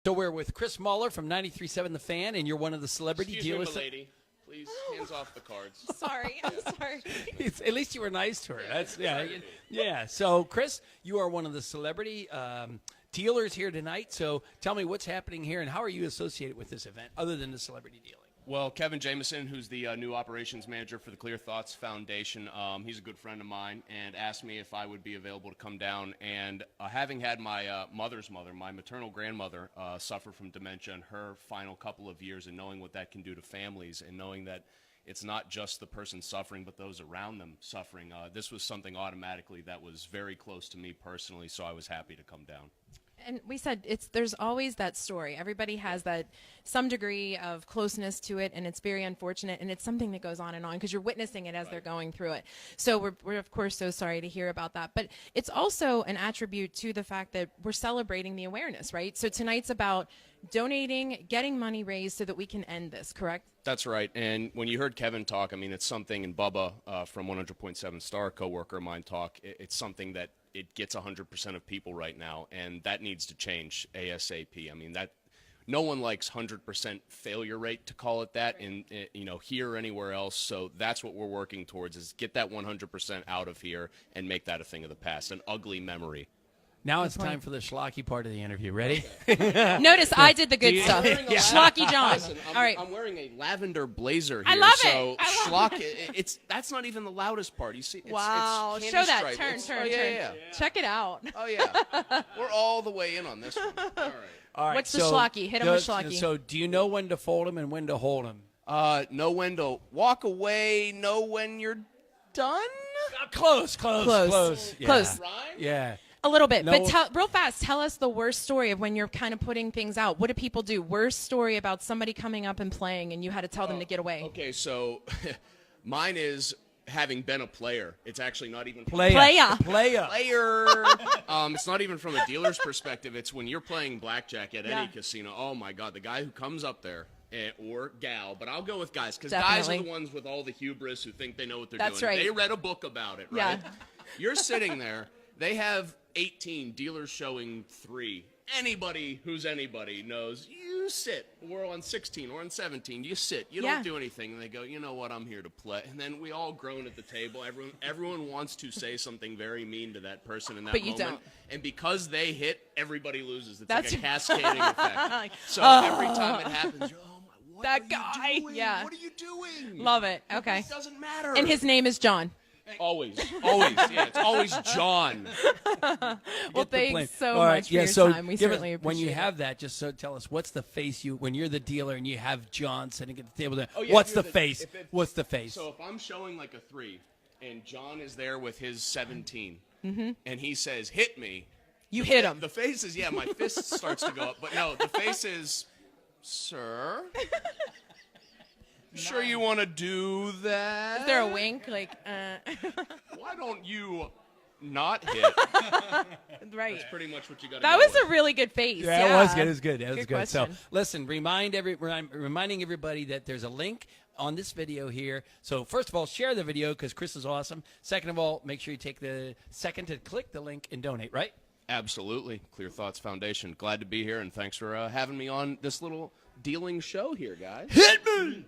So we're with Chris Mueller from 93.7 The Fan, and you're one of the celebrity Excuse dealers. me, lady. Please, hands off the cards. Sorry, I'm sorry. At least you were nice to her. That's yeah. So, Chris, you are one of the celebrity dealers here tonight. So, tell me what's happening here, and how are you associated with this event, other than the celebrity dealing? Well, Kevin Jameson, who's the new operations manager for the Clear Thoughts Foundation, he's a good friend of mine, and asked me if I would be available to come down. And having had my mother's mother, my maternal grandmother, suffer from dementia in her final couple of years, and knowing what that can do to families, and knowing that it's not just the person suffering, but those around them suffering, this was something automatically that was very close to me personally, so I was happy to come down. And we said there's always that story. Everybody has that some degree of closeness to it, and it's very unfortunate, and it's something that goes on and on because you're witnessing it as they're going through it. So we're of course so sorry to hear about that. But it's also an attribute to the fact that we're celebrating the awareness, right? So tonight's about donating, getting money raised so that we can end this, correct? That's right. And when you heard Kevin talk, I mean, it's something, and Bubba from 100.7 Star, coworker of mine, talk, it's something that it gets 100% of people right now, and that needs to change ASAP. I mean, that no one likes 100% failure rate, to call it that, in here or anywhere else. So that's what we're working towards, is get that 100% out of here and make that a thing of the past, an ugly memory. Now it's time for the schlocky part of the interview. Ready? Notice I did the good stuff. Schlocky John. Listen, All right. I'm wearing a lavender blazer here. I love so it. schlock, that's not even the loudest part. You see? Wow. It's Show that. candy stripe. Turn. Yeah. Check it out. Oh, yeah. We're all the way in on this one. All right. All right. What's the schlocky? Hit him with schlocky. So do you know when to fold them and when to hold them? Know when to walk away, know when you're done? Close. Yeah. Close. Yeah. A little bit, No. but real fast, tell us the worst story of when you're kind of putting things out. What do people do? Worst story about somebody coming up and playing and you had to tell them to get away. Okay, so mine is having been a player. It's actually not even Player. It's not even from a dealer's perspective. It's when you're playing blackjack at any casino. Oh my God, the guy who comes up there, or gal, but I'll go with guys, because guys are the ones with all the hubris who think they know what they're doing. That's right. They read a book about it, right? Yeah. You're sitting there. They have 18 dealers showing 3. Anybody who's anybody knows you sit. We're on 16. We're on 17. You sit. You don't do anything. And they go, you know what? I'm here to play. And then we all groan at the table. Everyone wants to say something very mean to that person in that moment. But you don't. And because they hit, everybody loses. It's That's like a cascading effect. So every time it happens, you're, oh my, what That are guy. you doing? Yeah. What are you doing? Love it. Okay. It doesn't matter. And his name is John. Always. Yeah, it's always John. Well, thanks so All right, much for your time. We certainly appreciate when you it. have that, just so tell us, what's the face when you're the dealer and you have John sitting at the table there, Oh, yeah, what's you're the face? What's the face? So if I'm showing like a 3 and John is there with his 17 and he says, hit me. You hit him. The face is, my fist starts to go up. But no, the face is, sir, sure you want to do that? Is there a wink? Like, Why don't you not hit? right. That's pretty much what you got to That was a really good face. Yeah, it was good. It was good. It was Good good. So question. listen, reminding everybody that there's a link on this video here. So first of all, share the video because Chris is awesome. Second of all, make sure you take the second to click the link and donate, right? Absolutely. Clear Thoughts Foundation. Glad to be here, and thanks for having me on this little dealing show here, guys. Hit me!